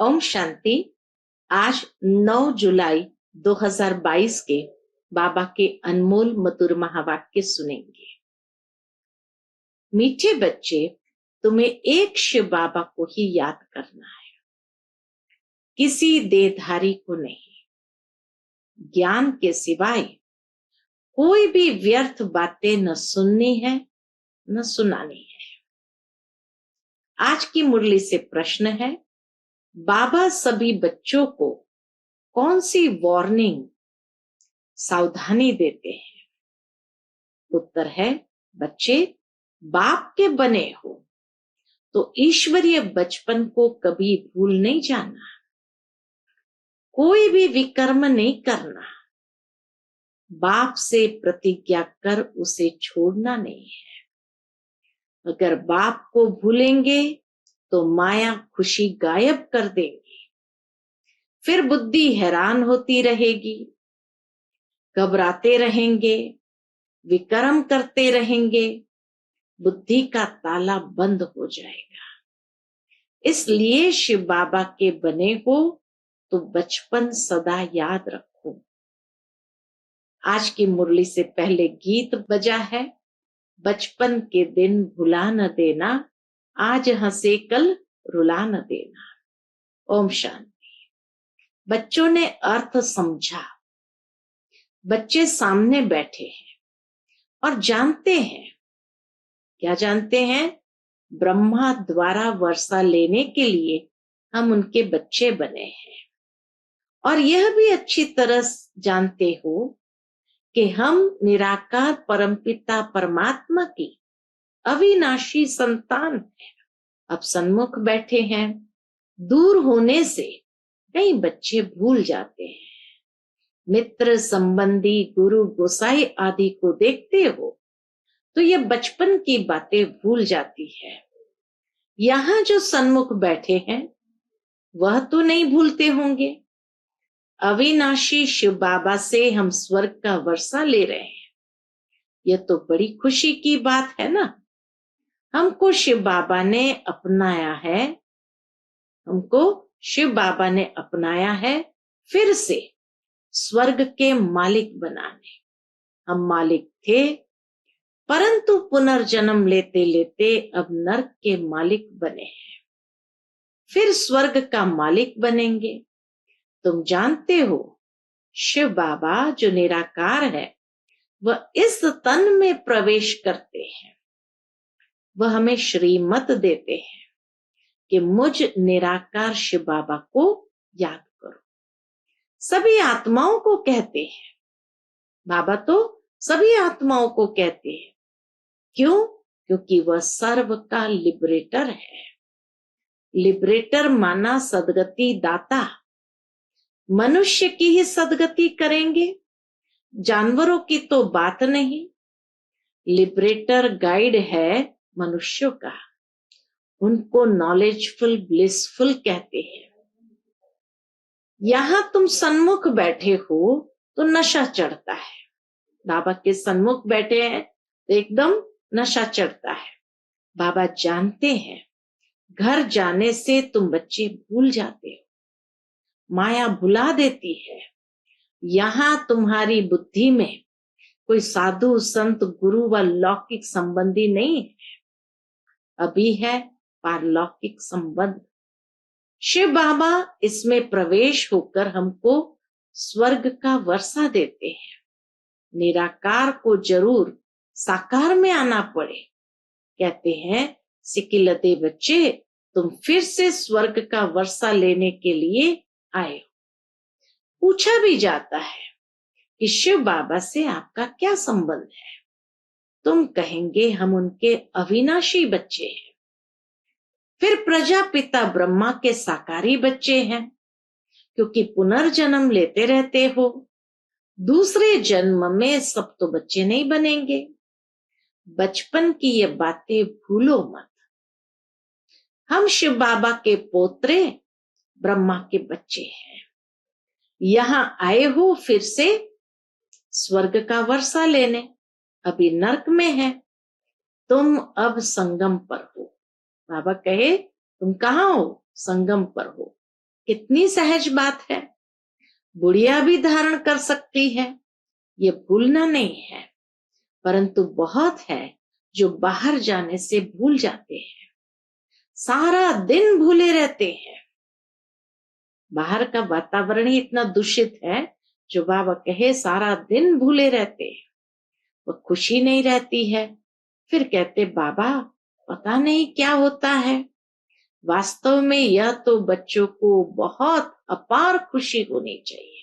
ओम शांति। आज 9 जुलाई 2022 के बाबा के अनमोल मधुर महावाक्य सुनेंगे। मीठे बच्चे, तुम्हें एक शिव बाबा को ही याद करना है, किसी देहधारी को नहीं। ज्ञान के सिवाय कोई भी व्यर्थ बातें न सुननी है न सुनानी है। आज की मुरली से प्रश्न है, बाबा सभी बच्चों को कौन सी वार्निंग, सावधानी देते हैं? उत्तर है, बच्चे बाप के बने हो तो ईश्वरीय बचपन को कभी भूल नहीं जाना, कोई भी विकर्म नहीं करना, बाप से प्रतिज्ञा कर उसे छोड़ना नहीं है। अगर बाप को भूलेंगे तो माया खुशी गायब कर देंगी, फिर बुद्धि हैरान होती रहेगी, घबराते रहेंगे, विकर्म करते रहेंगे, बुद्धि का ताला बंद हो जाएगा। इसलिए शिव बाबा के बने हो तो बचपन सदा याद रखो। आज की मुरली से पहले गीत बजा है, बचपन के दिन भुला न देना, आज हंसे कल रुला न देना। ओम शांति। बच्चों ने अर्थ समझा। बच्चे सामने बैठे हैं और जानते हैं। क्या जानते हैं? ब्रह्मा द्वारा वर्षा लेने के लिए हम उनके बच्चे बने हैं। और यह भी अच्छी तरह जानते हो कि हम निराकार परमपिता परमात्मा की अविनाशी संतान हैं। अब सन्मुख बैठे हैं, दूर होने से कई बच्चे भूल जाते हैं। मित्र, संबंधी, गुरु, गोसाई आदि को देखते हो तो ये बचपन की बातें भूल जाती है। यहाँ जो सन्मुख बैठे हैं वह तो नहीं भूलते होंगे। अविनाशी शिव बाबा से हम स्वर्ग का वर्षा ले रहे हैं, यह तो बड़ी खुशी की बात है ना। हमको शिव बाबा ने अपनाया है, हमको शिव बाबा ने अपनाया है फिर से स्वर्ग के मालिक बनाने। हम मालिक थे, परंतु पुनर्जन्म लेते लेते अब नरक के मालिक बने हैं, फिर स्वर्ग का मालिक बनेंगे। तुम जानते हो, शिव बाबा जो निराकार है वह इस तन में प्रवेश करते हैं। वह हमें श्रीमत देते हैं कि मुझ निराकार शिव बाबा को याद करो। सभी आत्माओं को कहते हैं, बाबा तो सभी आत्माओं को कहते हैं। क्यों? क्योंकि वह सर्व का लिबरेटर है। लिबरेटर माना सदगति दाता। मनुष्य की ही सदगति करेंगे, जानवरों की तो बात नहीं। लिबरेटर गाइड है मनुष्यों का, उनको नॉलेजफुल ब्लिसफुल कहते हैं। यहां तुम सन्मुख बैठे हो तो नशा चढ़ता है। बाबा के सन्मुख बैठे हैं तो एकदम नशा चढ़ता है। बाबा जानते हैं घर जाने से तुम बच्चे भूल जाते हो, माया भुला देती है। यहाँ तुम्हारी बुद्धि में कोई साधु संत गुरु व लौकिक संबंधी नहीं है, अभी है पारलौकिक संबंध। शिव बाबा इसमें प्रवेश होकर हमको स्वर्ग का वर्षा देते हैं। निराकार को जरूर साकार में आना पड़े। कहते हैं, सिकिलते बच्चे, तुम फिर से स्वर्ग का वर्षा लेने के लिए आए हो। पूछा भी जाता है कि शिव बाबा से आपका क्या संबंध है? तुम कहेंगे, हम उनके अविनाशी बच्चे हैं। फिर प्रजापिता ब्रह्मा के साकारी बच्चे हैं, क्योंकि पुनर्जन्म लेते रहते हो। दूसरे जन्म में सब तो बच्चे नहीं बनेंगे। बचपन की ये बातें भूलो मत। हम शिव बाबा के पोत्रे, ब्रह्मा के बच्चे हैं। यहां आए हो फिर से स्वर्ग का वर्षा लेने। अभी नरक में है, तुम अब संगम पर हो। बाबा कहे, तुम कहाँ हो? संगम पर हो। कितनी सहज बात है, बुढ़िया भी धारण कर सकती है, ये भूलना नहीं है। परंतु बहुत है जो बाहर जाने से भूल जाते हैं, सारा दिन भूले रहते हैं। बाहर का वातावरण ही इतना दूषित है, जो बाबा कहे सारा दिन भूले रहते हैं, वो खुशी नहीं रहती है। फिर कहते बाबा पता नहीं क्या होता है। वास्तव में यह तो बच्चों को बहुत अपार खुशी होनी चाहिए।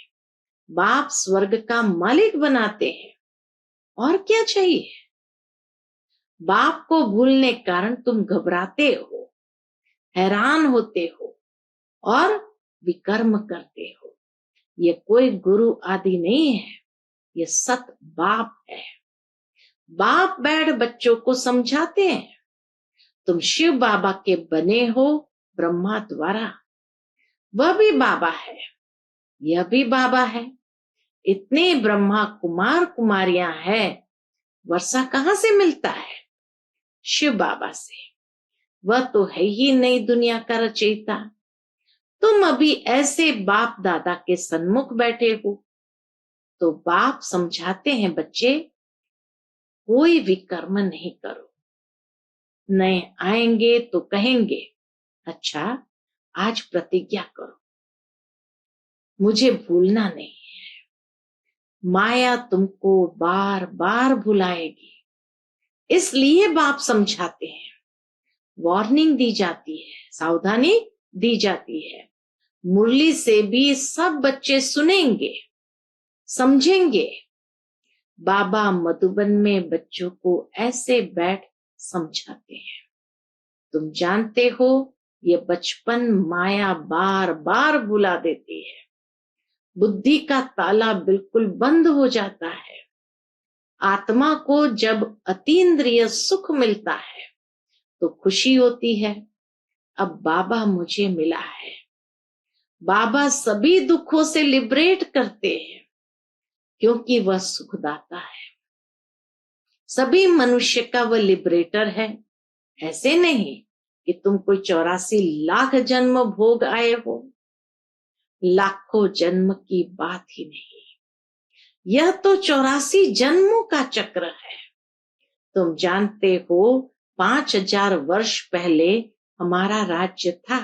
बाप स्वर्ग का मालिक बनाते हैं, और क्या चाहिए। बाप को भूलने कारण तुम घबराते हो, हैरान होते हो और विकर्म करते हो। ये कोई गुरु आदि नहीं है, ये सत बाप है। बाप बैठ बच्चों को समझाते हैं, तुम शिव बाबा के बने हो ब्रह्मा द्वारा। वह भी बाबा है, यह भी बाबा है। इतने ब्रह्मा कुमार कुमारियां हैं, वर्षा कहाँ से मिलता है? शिव बाबा से। वह तो है ही नई दुनिया का रचयिता। तुम अभी ऐसे बाप दादा के सन्मुख बैठे हो, तो बाप समझाते हैं बच्चे कोई विकर्म नहीं करो। नए आएंगे तो कहेंगे अच्छा आज प्रतिज्ञा करो, मुझे भूलना नहीं है। माया तुमको बार बार भुलाएगी, इसलिए बाप समझाते हैं, वार्निंग दी जाती है, सावधानी दी जाती है। मुरली से भी सब बच्चे सुनेंगे, समझेंगे। बाबा मधुबन में बच्चों को ऐसे बैठ समझाते हैं। तुम जानते हो ये बचपन माया बार बार बुला देती है, बुद्धि का ताला बिल्कुल बंद हो जाता है। आत्मा को जब अतीन्द्रिय सुख मिलता है तो खुशी होती है, अब बाबा मुझे मिला है। बाबा सभी दुखों से लिबरेट करते हैं, क्योंकि वह सुखदाता है। सभी मनुष्य का वह लिबरेटर है। ऐसे नहीं कि तुम कोई 84 लाख जन्म भोग आए हो, लाखों जन्म की बात ही नहीं। यह तो 84 जन्मों का चक्र है। तुम जानते हो 5000 वर्ष पहले हमारा राज्य था।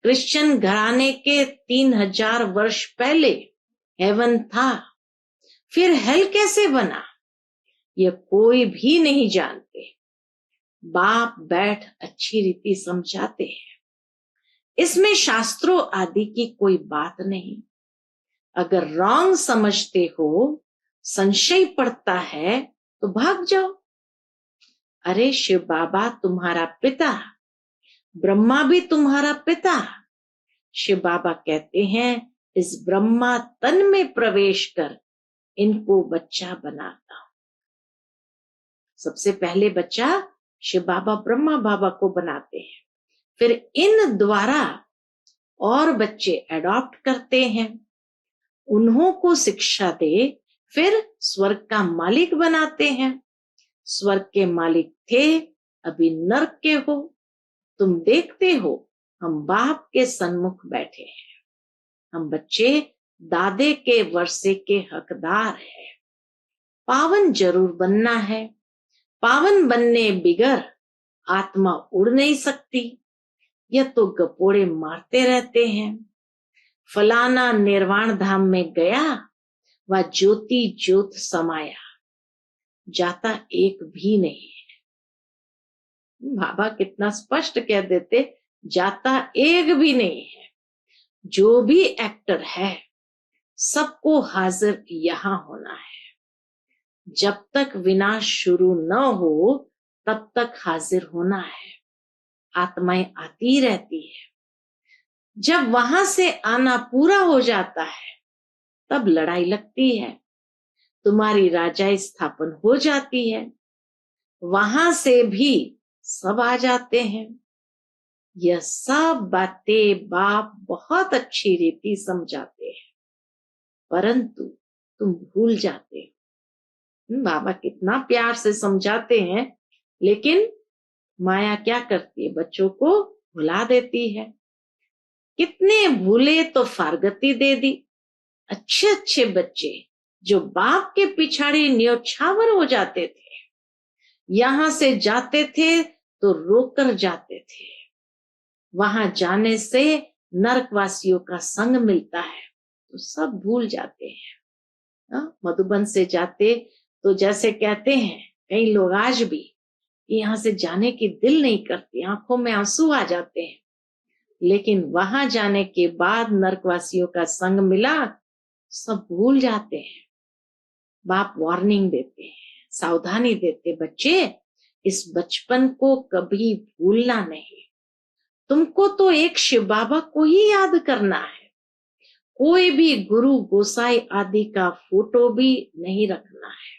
क्रिश्चियन घराने के 3000 वर्ष पहले हेवन था। फिर हेल कैसे बना, यह कोई भी नहीं जानते। बाप बैठ अच्छी रीति समझाते हैं। इसमें शास्त्रों आदि की कोई बात नहीं। अगर रॉन्ग समझते हो, संशय पड़ता है, तो भाग जाओ। अरे शिव बाबा तुम्हारा पिता, ब्रह्मा भी तुम्हारा पिता। शिव बाबा कहते हैं इस ब्रह्मा तन में प्रवेश कर इनको बच्चा बनाता हूं। सबसे पहले बच्चा शिव बाबा ब्रह्मा बाबा को बनाते हैं, फिर इन द्वारा और बच्चे अडॉप्ट करते हैं, उन्हों को शिक्षा दे, फिर स्वर्ग का मालिक बनाते हैं। स्वर्ग के मालिक थे, अभी नर्क के हो। तुम देखते हो हम बाप के सन्मुख बैठे हैं, हम बच्चे दादे के वर्षे के हकदार हैं। पावन जरूर बनना है, पावन बनने बिगर आत्मा उड़ नहीं सकती। यह तो गपोड़े मारते रहते हैं, फलाना निर्वाण धाम में गया, वह ज्योति ज्योत समाया, जाता एक भी नहीं है। बाबा कितना स्पष्ट कह देते, जाता एक भी नहीं है। जो भी एक्टर है सबको हाजिर यहां होना है। जब तक विनाश शुरू न हो तब तक हाजिर होना है। आत्माएं आती रहती है, जब वहां से आना पूरा हो जाता है तब लड़ाई लगती है। तुम्हारी राजाई स्थापन हो जाती है, वहां से भी सब आ जाते हैं। यह सब बातें बाप बहुत अच्छी रीति समझाते हैं, परंतु तुम भूल जाते हो। बाबा कितना प्यार से समझाते हैं, लेकिन माया क्या करती है, बच्चों को भुला देती है। कितने भूले तो फारगती दे दी। अच्छे अच्छे बच्चे जो बाप के पिछाड़ी न्योछावर हो जाते थे, यहां से जाते थे तो रोकर जाते थे। वहां जाने से नरकवासियों का संग मिलता है तो सब भूल जाते हैं। मधुबन से जाते तो जैसे कहते हैं कई लोग आज भी, यहाँ से जाने की दिल नहीं करती, आंखों में आंसू आ जाते हैं। लेकिन वहां जाने के बाद नरकवासियों का संग मिला, सब भूल जाते हैं। बाप वार्निंग देते हैं, सावधानी देते, बच्चे इस बचपन को कभी भूलना नहीं। तुमको तो एक शिव बाबा को ही याद करना है। कोई भी गुरु गोसाई आदि का फोटो भी नहीं रखना है।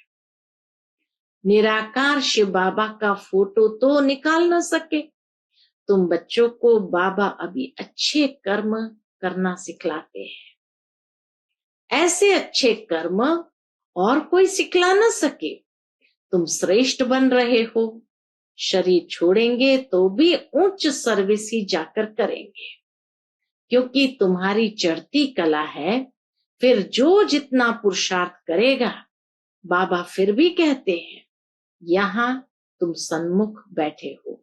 निराकार शिव बाबा का फोटो तो निकाल ना सके। तुम बच्चों को बाबा अभी अच्छे कर्म करना सिखलाते हैं। ऐसे अच्छे कर्म और कोई सिखला ना सके। तुम श्रेष्ठ बन रहे हो। शरीर छोड़ेंगे तो भी उच्च सर्विस ही जाकर करेंगे, क्योंकि तुम्हारी चढ़ती कला है। फिर जो जितना पुरुषार्थ करेगा, बाबा फिर भी कहते हैं, यहाँ तुम सन्मुख बैठे हो,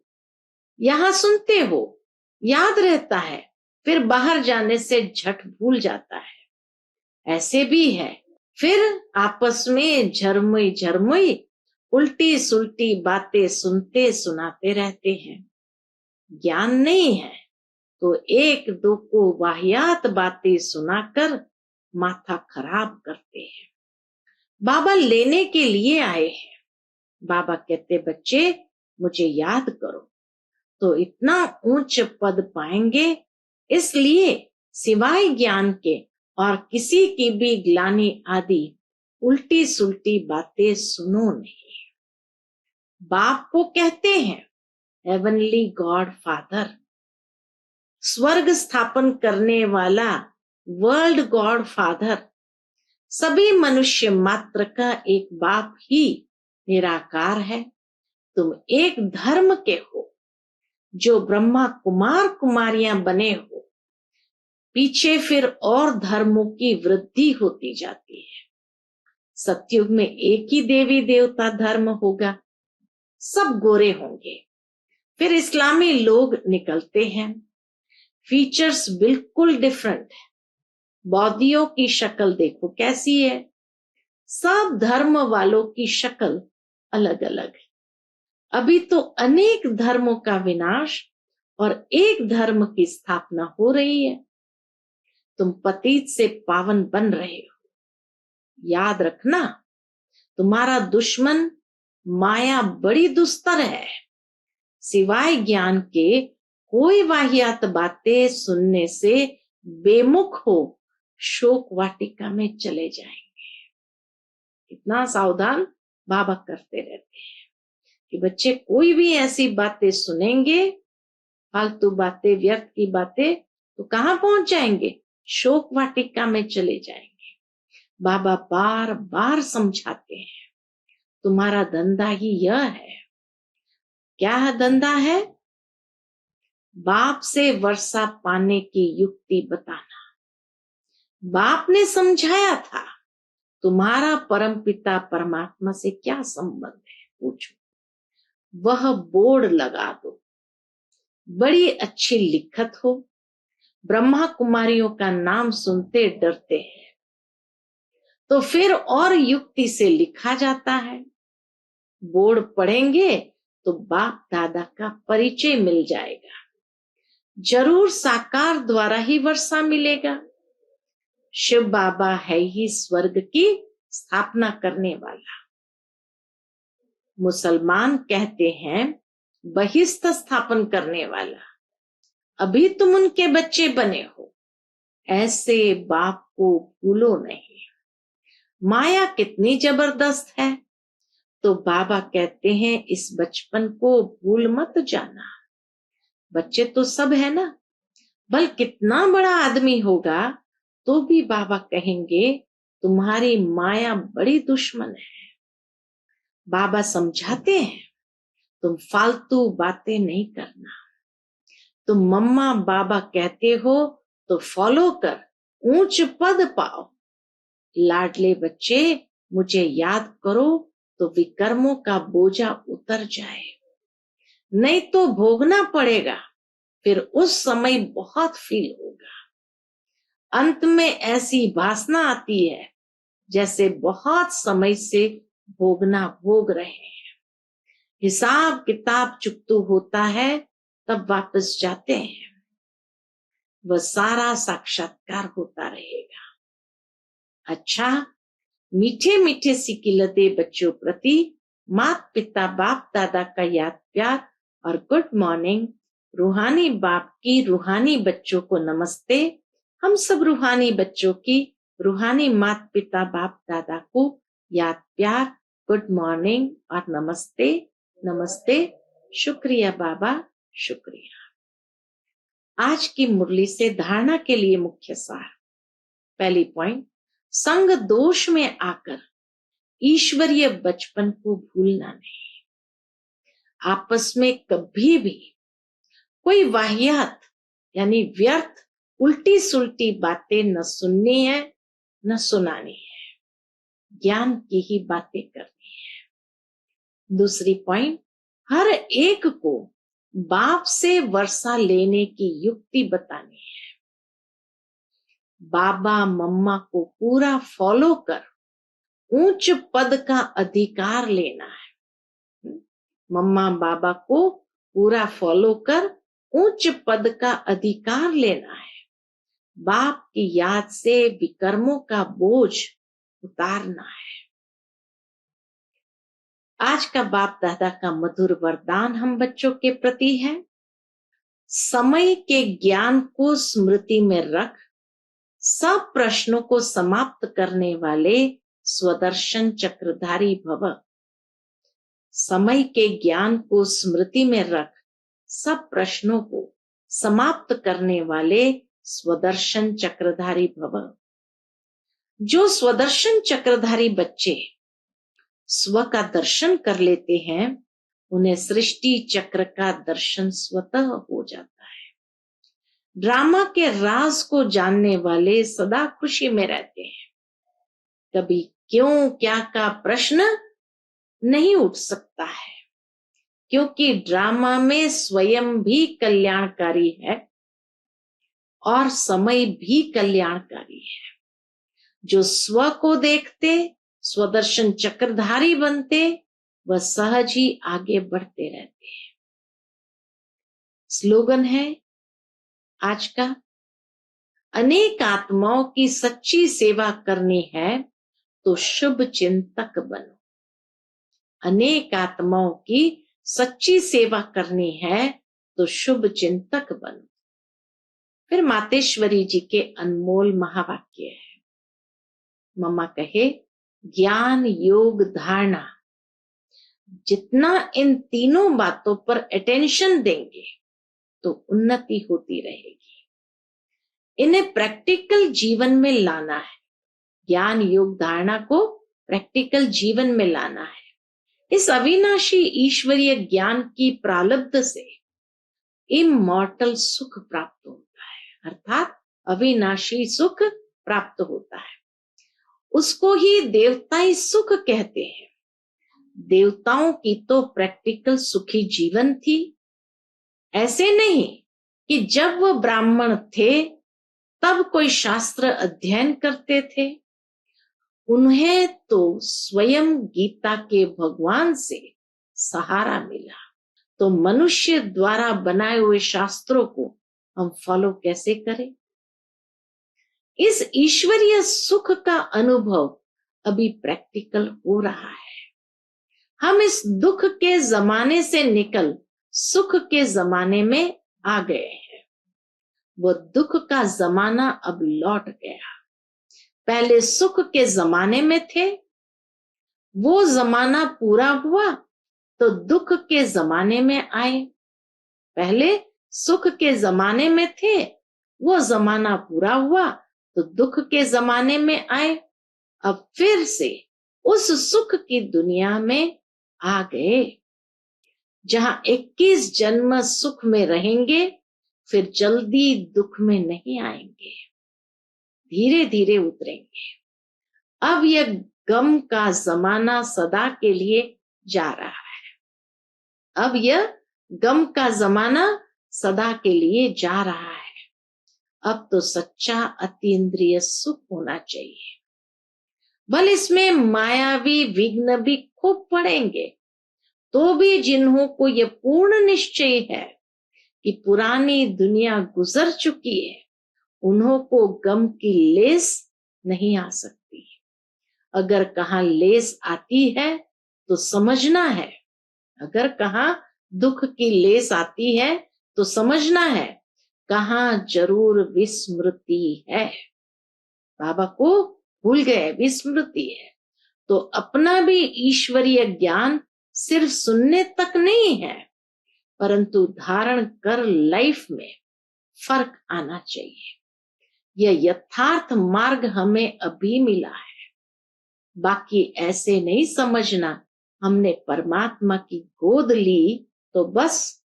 यहाँ सुनते हो, याद रहता है, फिर बाहर जाने से झट भूल जाता है। ऐसे भी है, फिर आपस में झरमुई झरमुई उल्टी सुल्टी बातें सुनते सुनाते रहते हैं। ज्ञान नहीं है तो एक दो को वाहियात बातें सुनाकर माथा खराब करते हैं। बाबा लेने के लिए आए हैं। बाबा कहते, बच्चे मुझे याद करो तो इतना ऊंच पद पाएंगे। इसलिए सिवाय ज्ञान के और किसी की भी ग्लानि आदि उल्टी सुल्टी बातें सुनो नहीं। बाप को कहते हैं हेवनली गॉड फादर, स्वर्ग स्थापन करने वाला वर्ल्ड गॉड फादर। सभी मनुष्य मात्र का एक बाप ही निराकार है। तुम एक धर्म के हो, जो ब्रह्मा कुमार कुमारियां बने हो। पीछे फिर और धर्मों की वृद्धि होती जाती है। सतयुग में एक ही देवी देवता धर्म होगा, सब गोरे होंगे। फिर इस्लामी लोग निकलते हैं, फीचर्स बिल्कुल डिफरेंट है। बौद्धियों की शक्ल देखो कैसी है। सब धर्म वालों की शक्ल अलग अलग है। अभी तो अनेक धर्मों का विनाश और एक धर्म की स्थापना हो रही है। तुम पतित से पावन बन रहे हो। याद रखना, तुम्हारा दुश्मन माया बड़ी दुस्तर है। सिवाय ज्ञान के कोई वाहियात बातें सुनने से बेमुख हो शोक वाटिका में चले जाएंगे। इतना सावधान बाबा करते रहते हैं कि बच्चे कोई भी ऐसी बातें सुनेंगे, फालतू बातें, व्यर्थ की बातें, तो कहाँ पहुंच जाएंगे? शोक वाटिका में चले जाएंगे। बाबा बार बार समझाते हैं, तुम्हारा धंधा ही यह है। क्या धंधा है? बाप से वर्षा पाने की युक्ति बताना। बाप ने समझाया था, तुम्हारा परमपिता परमात्मा से क्या संबंध है पूछो। वह बोर्ड लगा दो, बड़ी अच्छी लिखत हो। ब्रह्मा कुमारियों का नाम सुनते डरते हैं, तो फिर और युक्ति से लिखा जाता है। बोर्ड पढ़ेंगे तो बाप दादा का परिचय मिल जाएगा। जरूर साकार द्वारा ही वर्षा मिलेगा। शिव बाबा है ही स्वर्ग की स्थापना करने वाला। मुसलमान कहते हैं बहिस्थ स्थापन करने वाला। अभी तुम उनके बच्चे बने हो। ऐसे बाप को भूलो नहीं। माया कितनी जबरदस्त है, तो बाबा कहते हैं इस बचपन को भूल मत जाना। बच्चे तो सब है ना, बल कितना बड़ा आदमी होगा तो भी बाबा कहेंगे तुम्हारी माया बड़ी दुश्मन है। बाबा समझाते हैं तुम फालतू बातें नहीं करना। तुम मम्मा बाबा कहते हो तो फॉलो कर ऊंच पद पाओ। लाडले बच्चे मुझे याद करो तो विकर्मों का बोझा उतर जाए, नहीं तो भोगना पड़ेगा, फिर उस समय बहुत फील होगा। अंत में ऐसी वासना आती है जैसे बहुत समय से भोगना भोग रहे हैं। हिसाब किताब चुकतू होता है तब वापस जाते हैं, वह सारा साक्षात्कार होता रहेगा। अच्छा, मीठे मीठे सिकिलते बच्चों प्रति माता पिता बाप दादा का याद प्यार और गुड मॉर्निंग। रूहानी बाप की रूहानी बच्चों को नमस्ते। हम सब रूहानी बच्चों की रूहानी माता पिता बाप दादा को याद प्यार, गुड मॉर्निंग और नमस्ते। नमस्ते। शुक्रिया बाबा, शुक्रिया। आज की मुरली से धारणा के लिए मुख्य सार। पहली पॉइंट, संग दोष में आकर ईश्वरीय बचपन को भूलना नहीं। आपस में कभी भी कोई वाहियात यानी व्यर्थ उल्टी सुलटी बातें न सुननी है न सुनानी है, ज्ञान की ही बातें करनी है। दूसरी पॉइंट, हर एक को बाप से वर्षा लेने की युक्ति बतानी है। बाबा मम्मा को पूरा फॉलो कर ऊंच पद का अधिकार लेना है। मम्मा बाबा को पूरा फॉलो कर उच्च पद का अधिकार लेना है। बाप की याद से विकर्मों का बोझ उतारना है। आज का बाप दादा का मधुर वरदान हम बच्चों के प्रति है। समय के ज्ञान को स्मृति में रख सब प्रश्नों को समाप्त करने वाले स्वदर्शन चक्रधारी भव। समय के ज्ञान को स्मृति में रख सब प्रश्नों को समाप्त करने वाले स्वदर्शन चक्रधारी भव। जो स्वदर्शन चक्रधारी बच्चे स्व का दर्शन कर लेते हैं, उन्हें सृष्टि चक्र का दर्शन स्वतः हो जाता है। ड्रामा के राज को जानने वाले सदा खुशी में रहते हैं। कभी क्यों क्या का प्रश्न नहीं उठ सकता है, क्योंकि ड्रामा में स्वयं भी कल्याणकारी है और समय भी कल्याणकारी है। जो स्व को देखते स्वदर्शन चक्रधारी बनते, वह सहज ही आगे बढ़ते रहते हैं। स्लोगन है आज का, अनेक आत्माओं की सच्ची सेवा करनी है तो शुभ चिंतक बनो। अनेक आत्माओं की सच्ची सेवा करनी है तो शुभ चिंतक बनो। फिर मातेश्वरी जी के अनमोल महावाक्य है। मम्मा कहे, ज्ञान योग धारणा, जितना इन तीनों बातों पर अटेंशन देंगे तो उन्नति होती रहेगी। इन्हें प्रैक्टिकल जीवन में लाना है। ज्ञान योग धारणा को प्रैक्टिकल जीवन में लाना है। इस अविनाशी ईश्वरीय ज्ञान की प्रालब्ध से इमॉर्टल सुख प्राप्त होता है, अर्थात अविनाशी सुख प्राप्त होता है। उसको ही देवताई सुख कहते हैं। देवताओं की तो प्रैक्टिकल सुखी जीवन थी। ऐसे नहीं कि जब वह ब्राह्मण थे तब कोई शास्त्र अध्ययन करते थे। उन्हें तो स्वयं गीता के भगवान से सहारा मिला। तो मनुष्य द्वारा बनाए हुए शास्त्रों को हम फॉलो कैसे करें? इस ईश्वरीय सुख का अनुभव अभी प्रैक्टिकल हो रहा है। हम इस दुख के जमाने से निकल सुख के जमाने में आ गए हैं। वो दुख का जमाना अब लौट गया। पहले सुख के जमाने में थे, वो जमाना पूरा हुआ तो दुख के जमाने में आए। पहले सुख के जमाने में थे, वो जमाना पूरा हुआ तो दुख के जमाने में आए। अब फिर से उस सुख की दुनिया में आ गए, जहां 21 जन्म सुख में रहेंगे, फिर जल्दी दुख में नहीं आएंगे, धीरे धीरे उतरेंगे। अब यह गम का जमाना सदा के लिए जा रहा है। अब यह गम का जमाना सदा के लिए जा रहा है। अब तो सच्चा अतीन्द्रिय सुख होना चाहिए। भले इसमें मायावी विघ्न भी खूब पड़ेंगे, तो भी जिन्हों को यह पूर्ण निश्चय है कि पुरानी दुनिया गुजर चुकी है, उन्हों को गम की लेस नहीं आ सकती। अगर कहाँ लेस आती है तो समझना है, अगर कहाँ दुख की लेस आती है तो समझना है कहाँ जरूर विस्मृति है। बाबा को भूल गए, विस्मृति है। तो अपना भी ईश्वरीय ज्ञान सिर्फ सुनने तक नहीं है, परंतु धारण कर लाइफ में फर्क आना चाहिए। यह यथार्थ मार्ग हमें अभी मिला है। बाकी ऐसे नहीं समझना हमने परमात्मा की गोद ली तो बस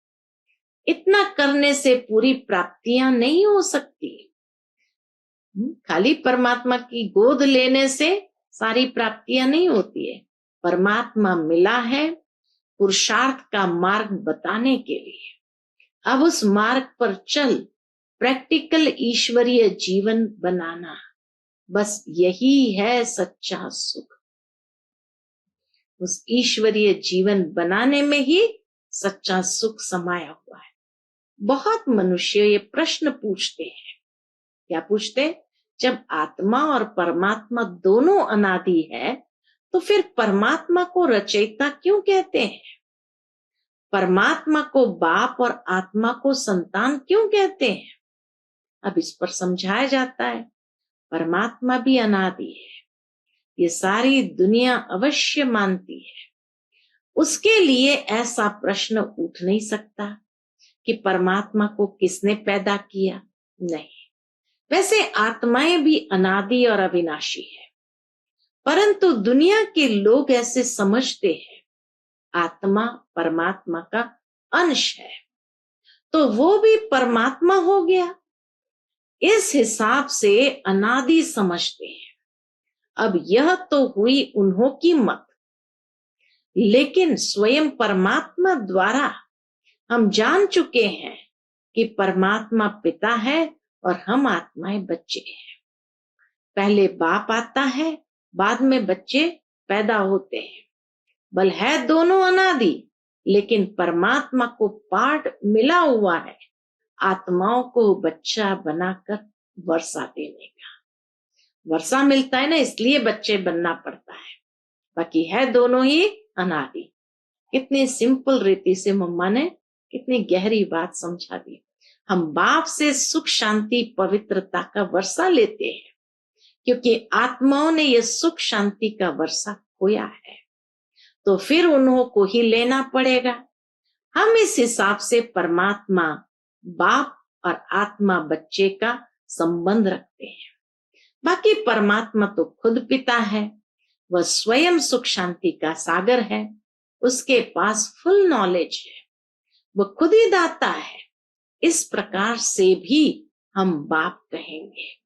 इतना करने से पूरी प्राप्तियां नहीं हो सकती। खाली परमात्मा की गोद लेने से सारी प्राप्तियां नहीं होती है। परमात्मा मिला है पुरुषार्थ का मार्ग बताने के लिए। अब उस मार्ग पर चल प्रैक्टिकल ईश्वरीय जीवन बनाना, बस यही है सच्चा सुख। उस ईश्वरीय जीवन बनाने में ही सच्चा सुख समाया हुआ है। बहुत मनुष्य ये प्रश्न पूछते हैं, क्या पूछते? जब आत्मा और परमात्मा दोनों अनादि है, तो फिर परमात्मा को रचयिता क्यों कहते हैं? परमात्मा को बाप और आत्मा को संतान क्यों कहते हैं? अब इस पर समझाया जाता है, परमात्मा भी अनादि है, ये सारी दुनिया अवश्य मानती है। उसके लिए ऐसा प्रश्न उठ नहीं सकता कि परमात्मा को किसने पैदा किया। नहीं, वैसे आत्माएं भी अनादि और अविनाशी है, परंतु दुनिया के लोग ऐसे समझते हैं आत्मा परमात्मा का अंश है, तो वो भी परमात्मा हो गया। इस हिसाब से अनादि समझते हैं। अब यह तो हुई उन्हों की मत, लेकिन स्वयं परमात्मा द्वारा हम जान चुके हैं कि परमात्मा पिता है और हम आत्माएं बच्चे हैं। पहले बाप आता है, बाद में बच्चे पैदा होते हैं। बल है दोनों अनादि, लेकिन परमात्मा को पाठ मिला हुआ है आत्माओं को बच्चा बनाकर वर्षा देने का। वर्षा मिलता है ना, इसलिए बच्चे बनना पड़ता है, बाकी है दोनों ही अनादि। कितनी सिंपल रीति से मम्मा ने कितनी गहरी बात समझा दी। हम बाप से सुख शांति पवित्रता का वर्षा लेते हैं, क्योंकि आत्माओं ने यह सुख शांति का वर्षा खोया है, तो फिर उन्हों को ही लेना पड़ेगा। हम इस हिसाब से परमात्मा बाप और आत्मा बच्चे का संबंध रखते हैं। बाकी परमात्मा तो खुद पिता है, वह स्वयं सुख शांति का सागर है, उसके पास फुल नॉलेज है, वह खुद ही दाता है। इस प्रकार से भी हम बाप कहेंगे।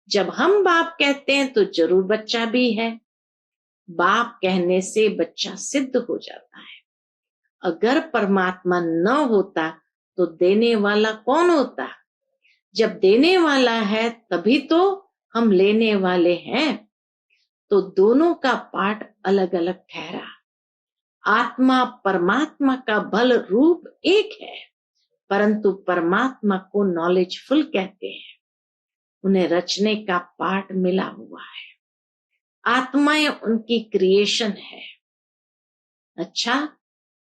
जब हम बाप कहते हैं तो जरूर बच्चा भी है। बाप कहने से बच्चा सिद्ध हो जाता है। अगर परमात्मा न होता तो देने वाला कौन होता? जब देने वाला है तभी तो हम लेने वाले हैं। तो दोनों का पाठ अलग अलग ठहरा। आत्मा परमात्मा का बल रूप एक है, परंतु परमात्मा को नॉलेजफुल कहते हैं। उन्हें रचने का पाठ मिला हुआ है। आत्माएं उनकी क्रिएशन है। अच्छा,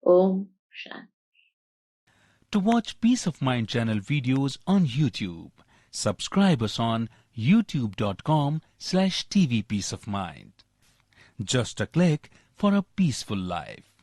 Om Shanti. To watch Peace of Mind channel videos on YouTube, subscribe us on youtube.com/tvpeaceofmind. Just a click for a peaceful life.